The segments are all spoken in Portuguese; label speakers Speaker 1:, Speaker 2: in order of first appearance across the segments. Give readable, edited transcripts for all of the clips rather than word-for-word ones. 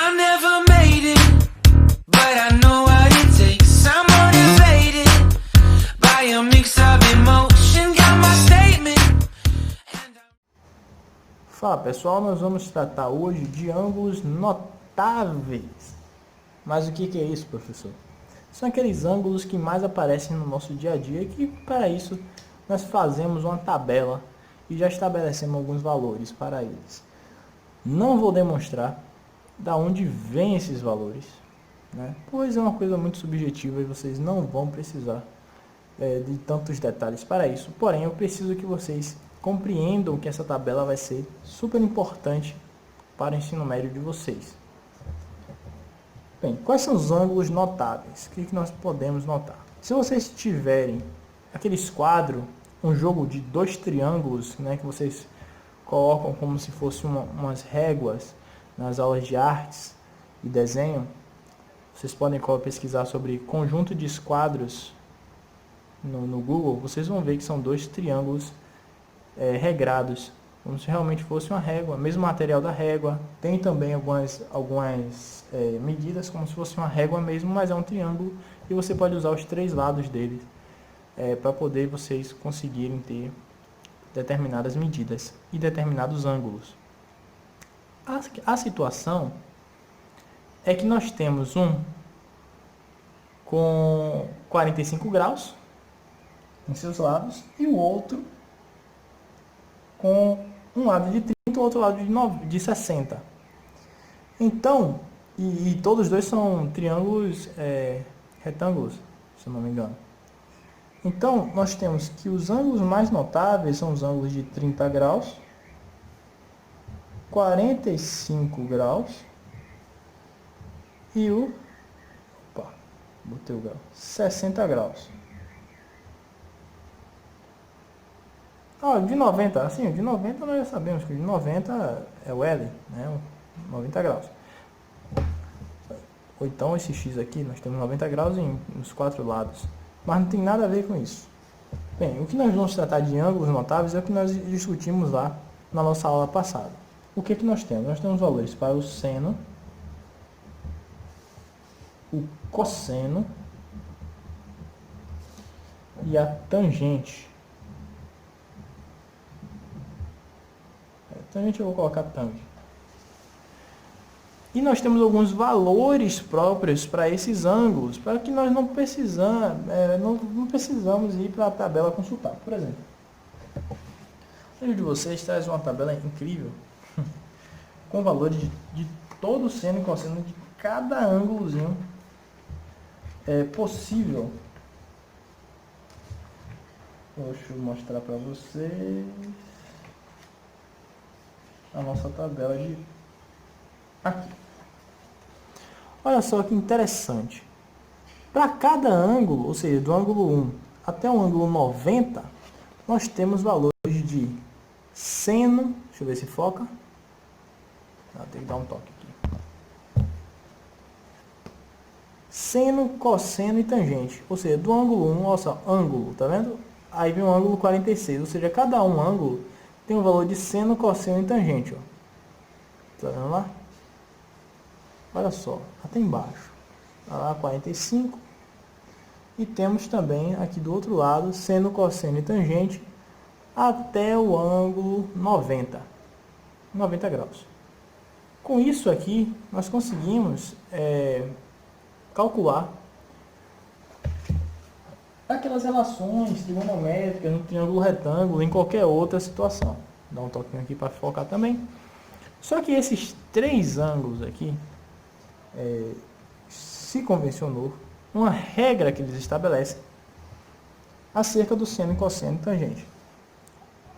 Speaker 1: I never made it, but I know what it takes. I'm motivated by a mix of emotion. Got my statement.
Speaker 2: Fala pessoal, nós vamos tratar hoje de ângulos notáveis. Mas o que é isso, professor? São aqueles ângulos que mais aparecem no nosso dia a dia, que para isso nós fazemos uma tabela e já estabelecemos alguns valores para eles. Não vou demonstrar da onde vêm esses valores, né? Pois é uma coisa muito subjetiva e vocês não vão precisar de tantos detalhes para isso. Porém, eu preciso que vocês compreendam que essa tabela vai ser super importante para o ensino médio de vocês. Bem, quais são os ângulos notáveis? O que nós podemos notar? Se vocês tiverem aqueles quadros, um jogo de dois triângulos, né, que vocês colocam como se fossem umas réguas nas aulas de artes e desenho, vocês podem pesquisar sobre conjunto de esquadros no Google, vocês vão ver que são dois triângulos regrados, como se realmente fosse uma régua, mesmo material da régua. Tem também algumas medidas como se fosse uma régua mesmo, mas é um triângulo e você pode usar os três lados dele para poder vocês conseguirem ter determinadas medidas e determinados ângulos. A situação é que nós temos um com 45 graus em seus lados e o outro com um lado de 30 e o outro lado de 60. Então, e todos os dois são triângulos retângulos, se eu não me engano. Então, nós temos que os ângulos mais notáveis são os ângulos de 30 graus, 45 graus e o 60 graus. De 90, assim, de 90 nós já sabemos que de 90 é o L, né? 90 graus. Ou então esse X aqui, nós temos 90 graus nos quatro lados. Mas não tem nada a ver com isso. Bem, o que nós vamos tratar de ângulos notáveis é o que nós discutimos lá na nossa aula passada. O que nós temos? Nós temos valores para o seno, o cosseno e a tangente. Tangente eu vou colocar tangente. E nós temos alguns valores próprios para esses ângulos, para que nós não precisamos ir para a tabela consultar. Por exemplo, o livro de vocês traz uma tabela incrível, com valores de todo o seno e cosseno de cada ângulozinho possível. Deixa eu mostrar para vocês a nossa tabela de aqui. Olha só que interessante. Para cada ângulo, ou seja, do ângulo 1 até o ângulo 90, nós temos valores de seno, deixa eu ver se foca. Tem que dar um toque aqui. Seno, cosseno e tangente. Ou seja, do ângulo 1, olha só, ângulo, tá vendo? Aí vem o ângulo 46, ou seja, cada ângulo tem um valor de seno, cosseno e tangente, ó. Tá vendo lá? Olha só, até embaixo. Tá lá 45. E temos também aqui do outro lado, seno, cosseno e tangente até o ângulo 90 graus. Com isso aqui, nós conseguimos calcular aquelas relações trigonométricas no triângulo retângulo, em qualquer outra situação. Dá um toquinho aqui para focar também. Só que esses três ângulos aqui, se convencionou uma regra que eles estabelecem acerca do seno, cosseno e tangente.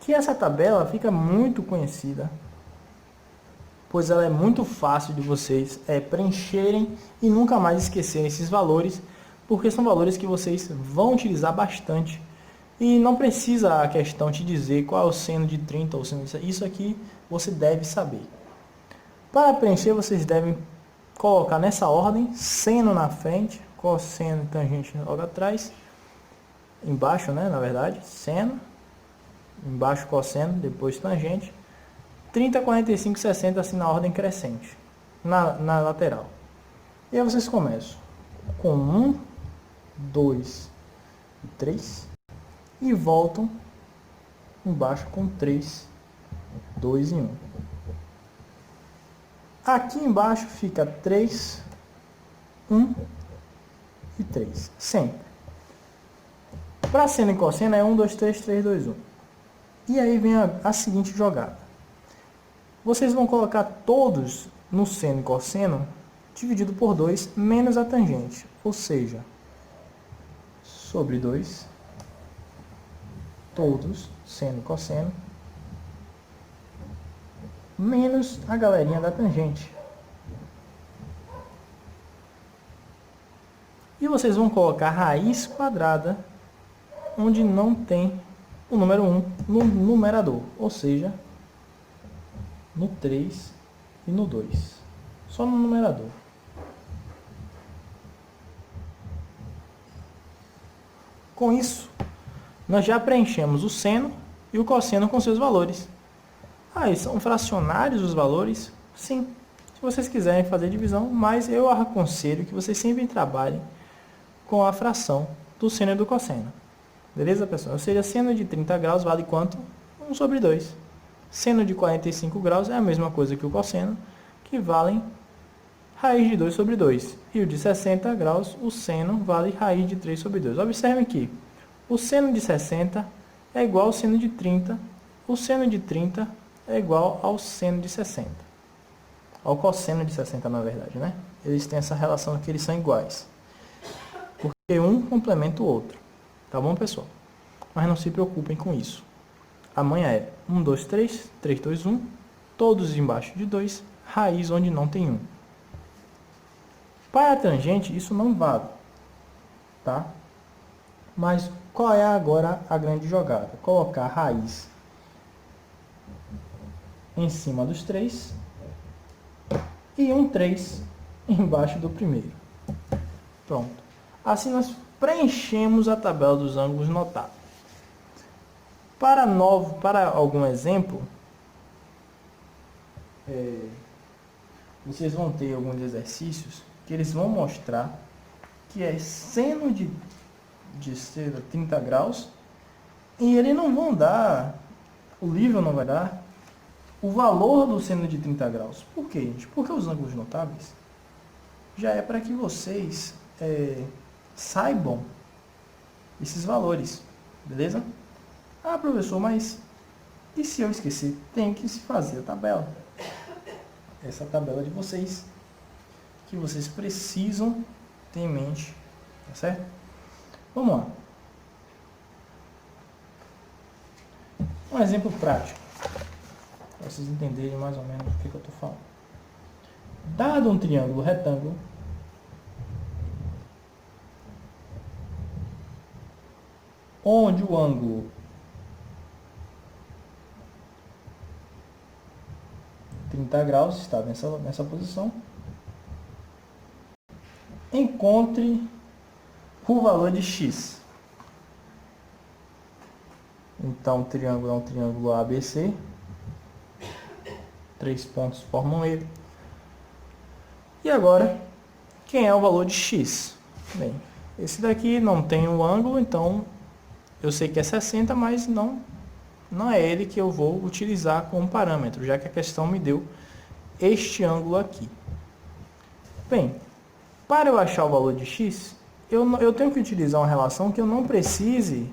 Speaker 2: Que essa tabela fica muito conhecida, pois ela é muito fácil de vocês preencherem e nunca mais esquecerem esses valores, porque são valores que vocês vão utilizar bastante. E não precisa a questão te dizer qual é o seno de 30 ou seno de... Isso aqui você deve saber. Para preencher, vocês devem colocar nessa ordem, seno na frente, cosseno e tangente logo atrás, embaixo, né, na verdade, seno, embaixo cosseno, depois tangente, 30, 45, 60, assim na ordem crescente. na lateral. E aí vocês começam com 1, 2 e 3 e voltam embaixo com 3, 2 e 1. Aqui embaixo fica 3, 1 e 3, sempre. Para seno e cosseno é 1, 2, 3, 3, 2, 1. E aí vem a seguinte jogada. Vocês vão colocar todos no seno e cosseno dividido por 2 menos a tangente. Ou seja, sobre 2, todos, seno e cosseno, menos a galerinha da tangente. E vocês vão colocar raiz quadrada onde não tem o número 1 no numerador, ou seja, no 3 e no 2, só no numerador. Com isso, nós já preenchemos o seno e o cosseno com seus valores. Ah, são fracionários os valores? Sim, se vocês quiserem fazer divisão, mas eu aconselho que vocês sempre trabalhem com a fração do seno e do cosseno. Beleza, pessoal? Ou seja, seno de 30 graus vale quanto? 1 sobre 2. Seno de 45 graus é a mesma coisa que o cosseno, que valem raiz de 2 sobre 2. E o de 60 graus, o seno vale raiz de 3 sobre 2. Observem que o seno de 60 é igual ao seno de 30. O seno de 30 é igual ao seno de 60. Ao cosseno de 60, na verdade, né? Eles têm essa relação que eles são iguais. Porque um complementa o outro. Tá bom, pessoal? Mas não se preocupem com isso. Amanhã é 1, 2, 3, 3, 2, 1, todos embaixo de 2, raiz onde não tem 1. Para a tangente, isso não vale. Tá? Mas qual é agora a grande jogada? Colocar raiz em cima dos 3 e um 3 embaixo do primeiro. Pronto. Assim nós preenchemos a tabela dos ângulos notáveis. Para algum exemplo, vocês vão ter alguns exercícios que eles vão mostrar que é seno de 30 graus e eles não vão dar, o livro não vai dar, o valor do seno de 30 graus. Por quê, gente? Porque os ângulos notáveis já é para que vocês saibam esses valores, beleza? Ah, professor, mas e se eu esquecer? Tem que se fazer a tabela. Essa tabela de vocês, que vocês precisam ter em mente, tá certo? Vamos lá. Um exemplo prático, para vocês entenderem mais ou menos o que eu estou falando. Dado um triângulo retângulo, onde o ângulo 30 graus está nessa posição, encontre o valor de x. Então, o triângulo é um triângulo ABC, 3 pontos formam ele. E agora, quem é o valor de x? Bem, esse daqui não tem um ângulo, então eu sei que é 60, mas não é ele que eu vou utilizar como parâmetro, já que a questão me deu este ângulo aqui. Bem, para eu achar o valor de x, eu tenho que utilizar uma relação que eu não precise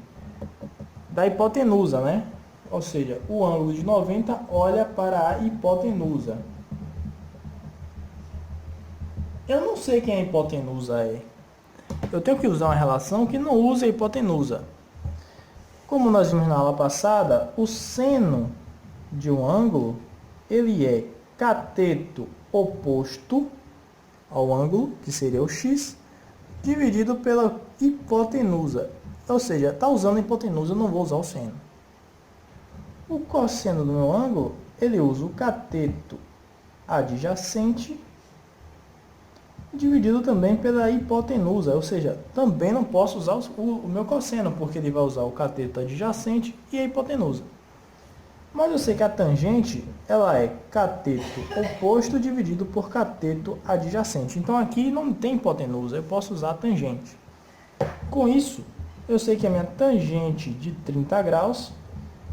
Speaker 2: da hipotenusa, né? Ou seja, o ângulo de 90 olha para a hipotenusa. Eu não sei quem a hipotenusa é. Eu tenho que usar uma relação que não usa a hipotenusa. Como nós vimos na aula passada, o seno de um ângulo, ele é cateto oposto ao ângulo, que seria o x, dividido pela hipotenusa. Ou seja, está usando a hipotenusa, eu não vou usar o seno. O cosseno do meu ângulo, ele usa o cateto adjacente, dividido também pela hipotenusa, ou seja, também não posso usar o meu cosseno, porque ele vai usar o cateto adjacente e a hipotenusa. Mas eu sei que a tangente, ela é cateto oposto dividido por cateto adjacente. Então aqui não tem hipotenusa, eu posso usar a tangente. Com isso, eu sei que a minha tangente de 30 graus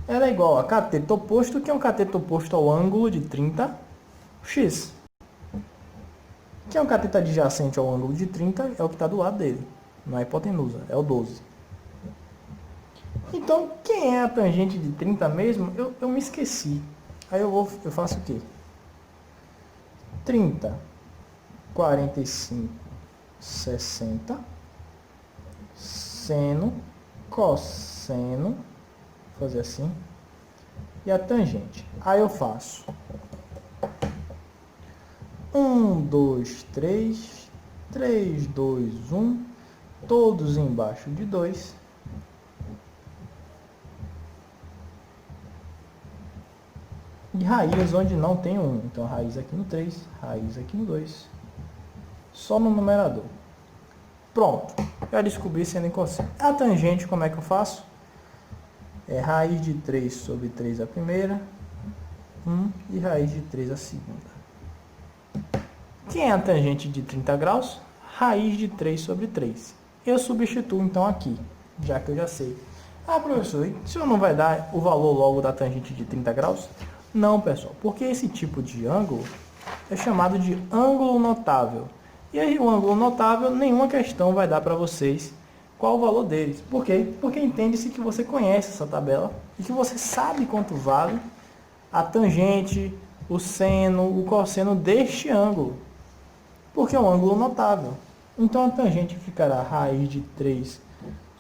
Speaker 2: ela é igual a cateto oposto, que é um cateto oposto ao ângulo de 30, x. Que é um cateto adjacente ao ângulo de 30, é o que está do lado dele. Não é hipotenusa, é o 12. Então, quem é a tangente de 30 mesmo? Eu me esqueci. Aí eu faço o quê? 30, 45, 60, seno, cosseno, vou fazer assim, e a tangente. Aí eu faço 1, 2, 3, 3, 2, 1, todos embaixo de 2. E raiz onde não tem 1. Então, raiz aqui no 3, raiz aqui no 2. Só no numerador. Pronto. Já descobri seno e cosseno. A tangente, como é que eu faço? É raiz de 3 sobre 3 a primeira. 1 e raiz de 3 a segunda. Quem é a tangente de 30 graus? Raiz de 3 sobre 3. Eu substituo então aqui, já que eu já sei. Ah, professor, o senhor não vai dar o valor logo da tangente de 30 graus? Não, pessoal, porque esse tipo de ângulo é chamado de ângulo notável. E aí o ângulo notável, nenhuma questão vai dar para vocês qual o valor deles. Por quê? Porque entende-se que você conhece essa tabela e que você sabe quanto vale a tangente, o seno, o cosseno deste ângulo. Porque é um ângulo notável. Então a tangente ficará raiz de 3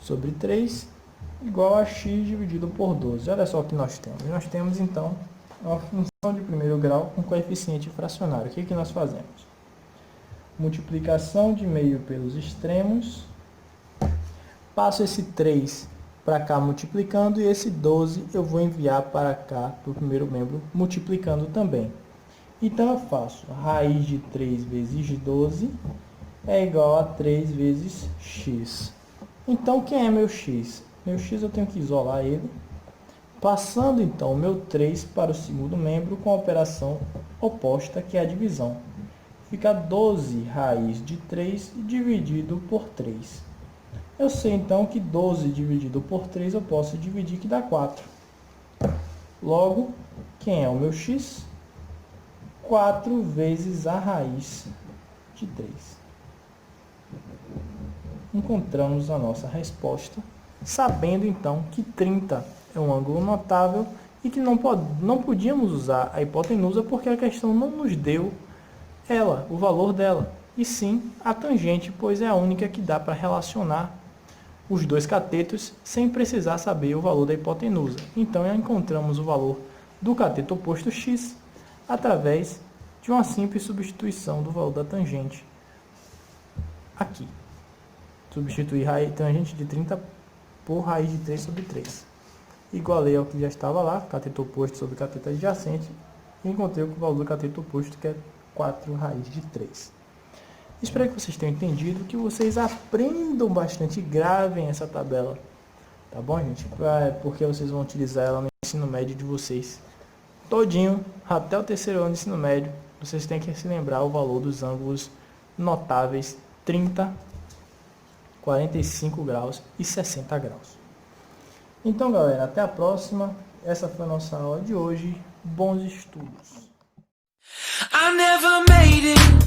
Speaker 2: sobre 3 igual a x dividido por 12. Olha só o que nós temos. Nós temos então uma função de primeiro grau com coeficiente fracionário. O que nós fazemos? Multiplicação de meio pelos extremos. Passo esse 3 para cá multiplicando e esse 12 eu vou enviar para cá, para o primeiro membro, multiplicando também. Então eu faço raiz de 3 vezes 12 é igual a 3 vezes x. Então quem é meu x? Meu x eu tenho que isolar ele. Passando então o meu 3 para o segundo membro com a operação oposta, que é a divisão. Fica 12 raiz de 3 dividido por 3. Eu sei então que 12 dividido por 3 eu posso dividir, que dá 4. Logo, quem é o meu x? 4 vezes a raiz de 3. Encontramos a nossa resposta, sabendo então que 30 é um ângulo notável e que não podíamos usar a hipotenusa porque a questão não nos deu o valor dela, e sim a tangente, pois é a única que dá para relacionar os dois catetos sem precisar saber o valor da hipotenusa. Então encontramos o valor do cateto oposto x através de uma simples substituição do valor da tangente aqui. Substituir tangente de 30 por raiz de 3 sobre 3. Igualei ao que já estava lá, cateto oposto sobre cateto adjacente, e encontrei o valor do cateto oposto, que é 4 raiz de 3. Espero que vocês tenham entendido, que vocês aprendam bastante e gravem essa tabela. Tá bom, gente? Porque vocês vão utilizar ela no ensino médio de vocês. Todinho, até o terceiro ano de ensino médio, vocês têm que se lembrar o valor dos ângulos notáveis 30, 45 graus e 60 graus. Então, galera, até a próxima. Essa foi a nossa aula de hoje. Bons estudos!
Speaker 1: I never made it,